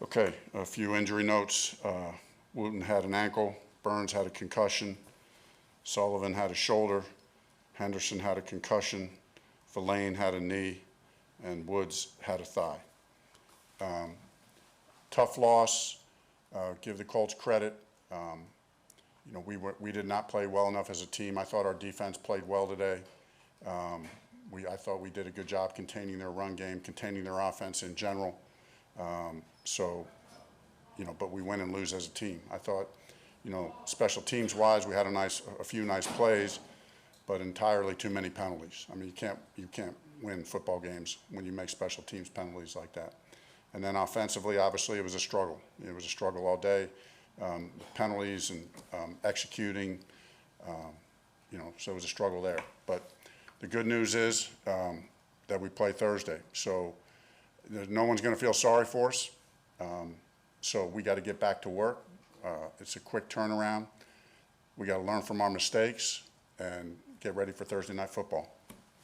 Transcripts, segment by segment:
Okay, a few injury notes. Wooten had an ankle, Burns had a concussion, Sullivan had a shoulder, Henderson had a concussion, Verlaine had a knee, and Woods had a thigh. Tough loss. Give the Colts credit. We did not play well enough as a team. I thought our defense played well today. I thought we did a good job containing their run game, containing their offense in general. But we win and lose as a team. I thought, special teams wise, we had a few nice plays, but entirely too many penalties. I mean, you can't win football games when you make special teams penalties like that. And then offensively, obviously, it was a struggle. It was a struggle all day. Penalties and executing, so it was a struggle there. But the good news is that we play Thursday. So no one's going to feel sorry for us. So we got to get back to work. It's a quick turnaround. We got to learn from our mistakes and get ready for Thursday night football.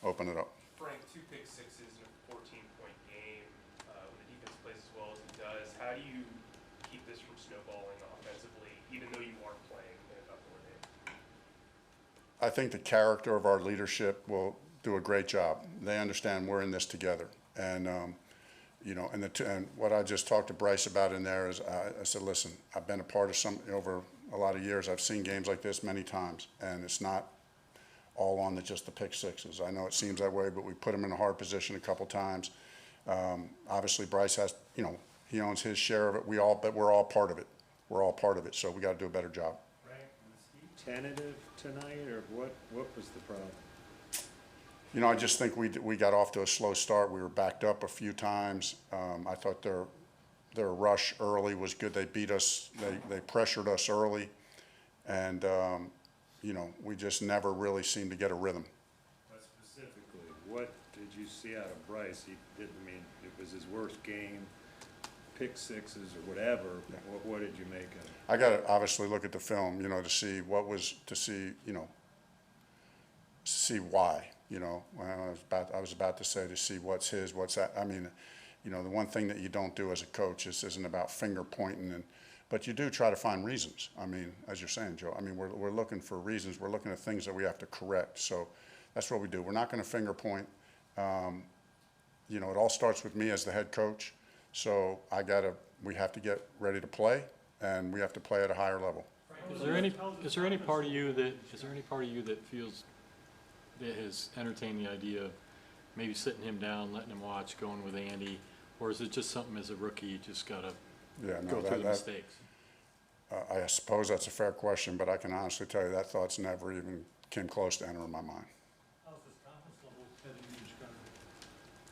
Open it up. Frank, 2 pick sixes in a 14-point game. When the defense plays as well as it does, how do you keep this from snowballing offensively, even though you aren't playing in a couple of days? I think the character of our leadership will do a great job. They understand we're in this together. And and what I just talked to Bryce about in there is I said, listen, I've been a part of over a lot of years. I've seen games like this many times, and it's not all on just the pick sixes. I know it seems that way, but we put him in a hard position a couple times. Obviously, Bryce has, he owns his share of it. But we're all part of it. We're all part of it. So we got to do a better job. Right. Was he tentative tonight, or what was the problem? I just think we got off to a slow start. We were backed up a few times. I thought their rush early was good. They beat us. They pressured us early, and we just never really seemed to get a rhythm. But specifically, what did you see out of Bryce? It was his worst game, pick sixes or whatever. Yeah. What did you make of it? I got to obviously look at the film, to see why. I was about to say to see what's that. I mean, the one thing that you don't do as a coach isn't about finger pointing, but you do try to find reasons. I mean, as you're saying, Joe, I mean, we're looking for reasons. We're looking at things that we have to correct. So that's what we do. We're not going to finger point. It all starts with me as the head coach. So we have to get ready to play, and we have to play at a higher level. Is there any part of you that feels that has entertained the idea of maybe sitting him down, letting him watch, going with Andy, or is it just something as a rookie you just gotta go through the mistakes? I suppose that's a fair question, but I can honestly tell you that thought's never even came close to entering my mind. How's his confidence level heading into Chicago?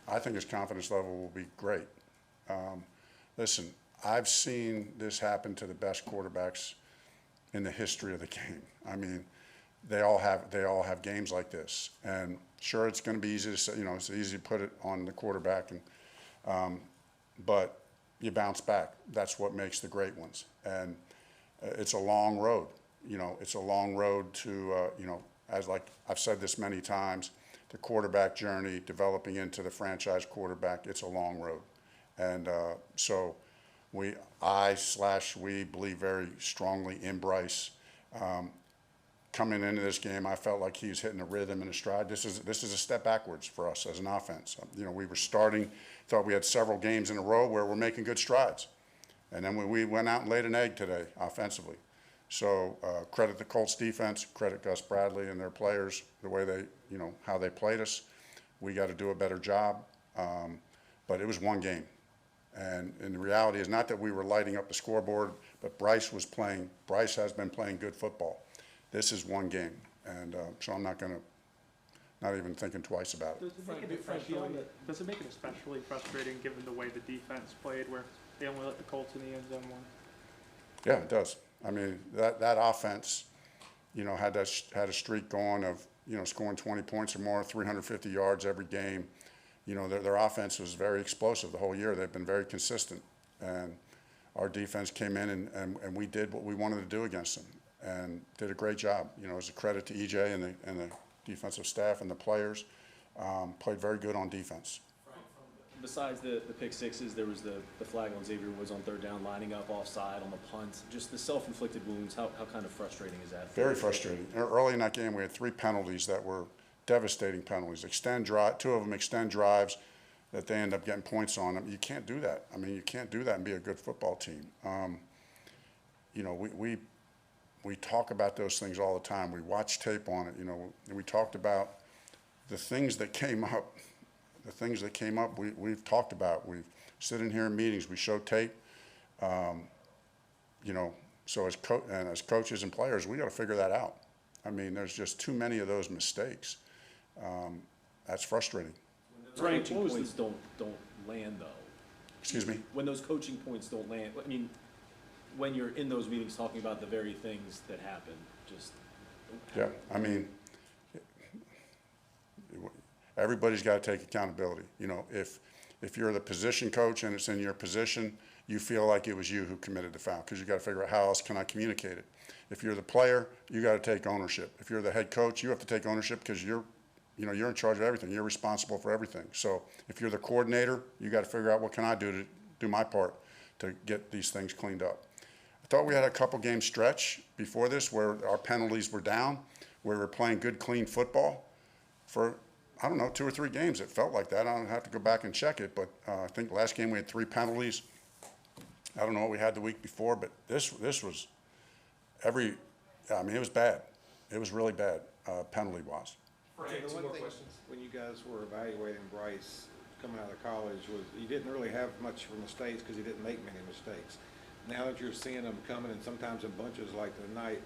I think his confidence level will be great. Listen, I've seen this happen to the best quarterbacks in the history of the game. I mean, they all have games like this, and sure, it's going to be easy to say, it's easy to put it on the quarterback, but you bounce back. That's what makes the great ones, and it's a long road. It's a long road to as like I've said this many times, the quarterback journey, developing into the franchise quarterback. It's a long road, and so we believe very strongly in Bryce. Coming into this game, I felt like he was hitting a rhythm and a stride. This is a step backwards for us as an offense. We were thought we had several games in a row where we're making good strides. And then we went out and laid an egg today offensively. So credit the Colts defense, credit Gus Bradley and their players, the way they, how they played us. We got to do a better job. But it was one game. And the reality is not that we were lighting up the scoreboard, but Bryce has been playing good football. This is one game, and so I'm not even thinking twice about it. Does it make it especially frustrating given the way the defense played, where they only let the Colts in the end zone once? Yeah, it does. I mean, that offense, had a streak going of scoring 20 points or more, 350 yards every game. Their offense was very explosive the whole year. They've been very consistent, and our defense came in and we did what we wanted to do against them. And did a great job. As a credit to EJ and the defensive staff and the players, played very good on defense. From besides the pick sixes, there was the flag on Xavier Woods on third down, lining up offside on the punt. Just the self-inflicted wounds, how kind of frustrating is that? Very frustrating. Early in that game, we had 3 penalties that were devastating penalties. Two of them extend drives that they end up getting points on them. You can't do that. I mean, you can't do that and be a good football team. You know, we talk about those things all the time. We watch tape on it. You know, we talked about the things that came up. The things that came up, we've talked about. We've sit in here in meetings. We show tape. You know, so as coaches and players, we got to figure that out. I mean, there's just too many of those mistakes. That's frustrating. When those coaching points don't land, though. Excuse me? When those coaching points don't land, I mean, when you're in those meetings talking about the very things that happen, just. Yeah, I mean, everybody's got to take accountability. You know, if you're the position coach and it's in your position, you feel like it was you who committed the foul because you got to figure out how else can I communicate it. If you're the player, you got to take ownership. If you're the head coach, you have to take ownership because you're in charge of everything. You're responsible for everything. So if you're the coordinator, you got to figure out what can I do to do my part to get these things cleaned up. I thought we had a couple game stretch before this where our penalties were down, where we were playing good, clean football for, I don't know, 2 or 3 games. It felt like that. I don't have to go back and check it, but I think last game we had 3 penalties. I don't know what we had the week before, but this was I mean, it was bad. It was really bad, penalty-wise. Frank, The 2 one more thing, questions. when you guys were evaluating Bryce coming out of college, was you didn't really have much for mistakes because he didn't make many mistakes. Now that you're seeing him coming, and sometimes in bunches like tonight,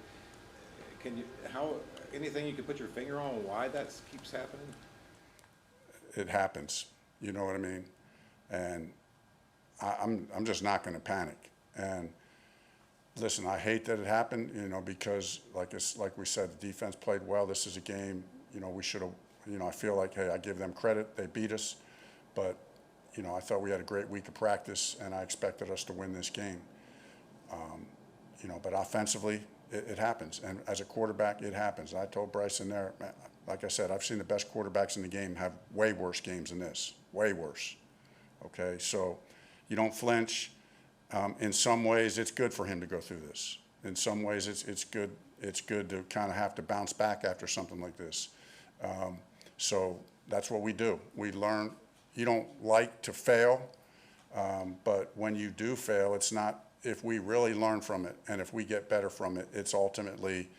anything you could put your finger on why that keeps happening? It happens. You know what I mean? And I'm just not going to panic. And listen, I hate that it happened, you know, because like we said, the defense played well. This is a game, you know, we should have, you know, I feel like, hey, I give them credit. They beat us. But, you know, I thought we had a great week of practice, and I expected us to win this game. You know, but offensively, it happens. And as a quarterback, it happens. I told Bryce in there, man, like I said, I've seen the best quarterbacks in the game have way worse games than this, way worse. Okay, so you don't flinch. In some ways, it's good for him to go through this. In some ways, it's good. It's good to kind of have to bounce back after something like this. So that's what we do. We learn. You don't like to fail, but when you do fail, it's not. If we really learn from it and if we get better from it, it's ultimately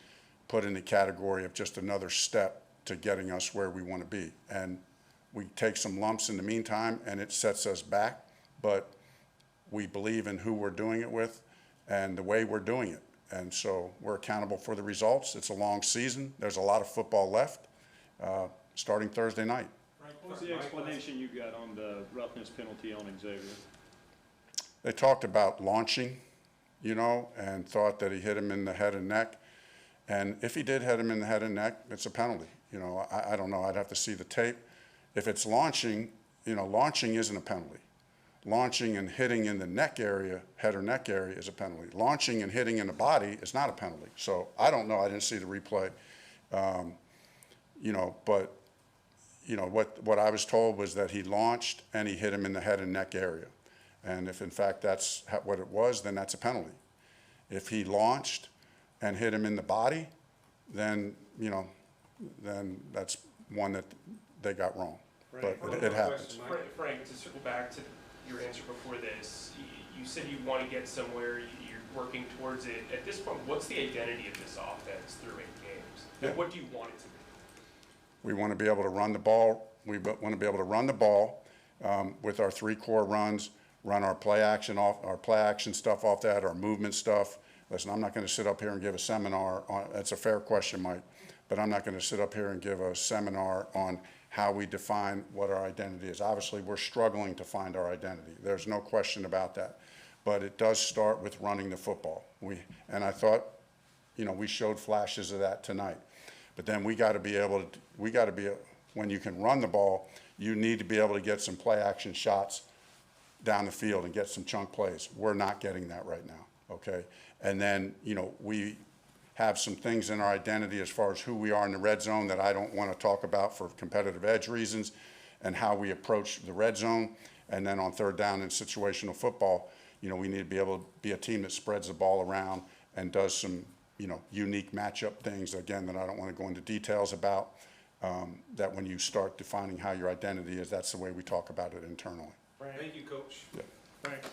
put in the category of just another step to getting us where we want to be. And we take some lumps in the meantime, and it sets us back, but we believe in who we're doing it with and the way we're doing it. And so we're accountable for the results. It's a long season. There's a lot of football left, starting Thursday night. Frank, what was the explanation you got on the roughness penalty on Xavier? They talked about launching, you know, and thought that he hit him in the head and neck. And if he did hit him in the head and neck, it's a penalty. You know, I don't know. I'd have to see the tape. If it's launching, you know, launching isn't a penalty. Launching and hitting in the neck area, head or neck area, is a penalty. Launching and hitting in the body is not a penalty. So I don't know. I didn't see the replay. You know, but, you know, what I was told was that he launched and he hit him in the head and neck area. And if, in fact, that's what it was, then that's a penalty. If he launched and hit him in the body, then, you know, then that's one that they got wrong. But it happens. Frank, to circle back to your answer before this, you said you want to get somewhere, you're working towards it. At this point, what's the identity of this offense through 8 games? Yeah. And what do you want it to be? We want to be able to run the ball. We want to be able to run the ball with our 3 core runs, run our play action stuff off that, our movement stuff. Listen, I'm not going to sit up here and give a seminar on, that's a fair question, Mike, but I'm not going to sit up here and give a seminar on how we define what our identity is. Obviously, we're struggling to find our identity. There's no question about that. But it does start with running the football. And I thought, you know, we showed flashes of that tonight. But then we got to be able to, when you can run the ball, you need to be able to get some play action shots down the field and get some chunk plays. We're not getting that right now, okay? And then, you know, we have some things in our identity as far as who we are in the red zone that I don't want to talk about for competitive edge reasons and how we approach the red zone. And then on third down in situational football, you know, we need to be able to be a team that spreads the ball around and does some, you know, unique matchup things, again, that I don't want to go into details about, that when you start defining how your identity is, that's the way we talk about it internally. Thank you, Coach. Yeah. Thanks.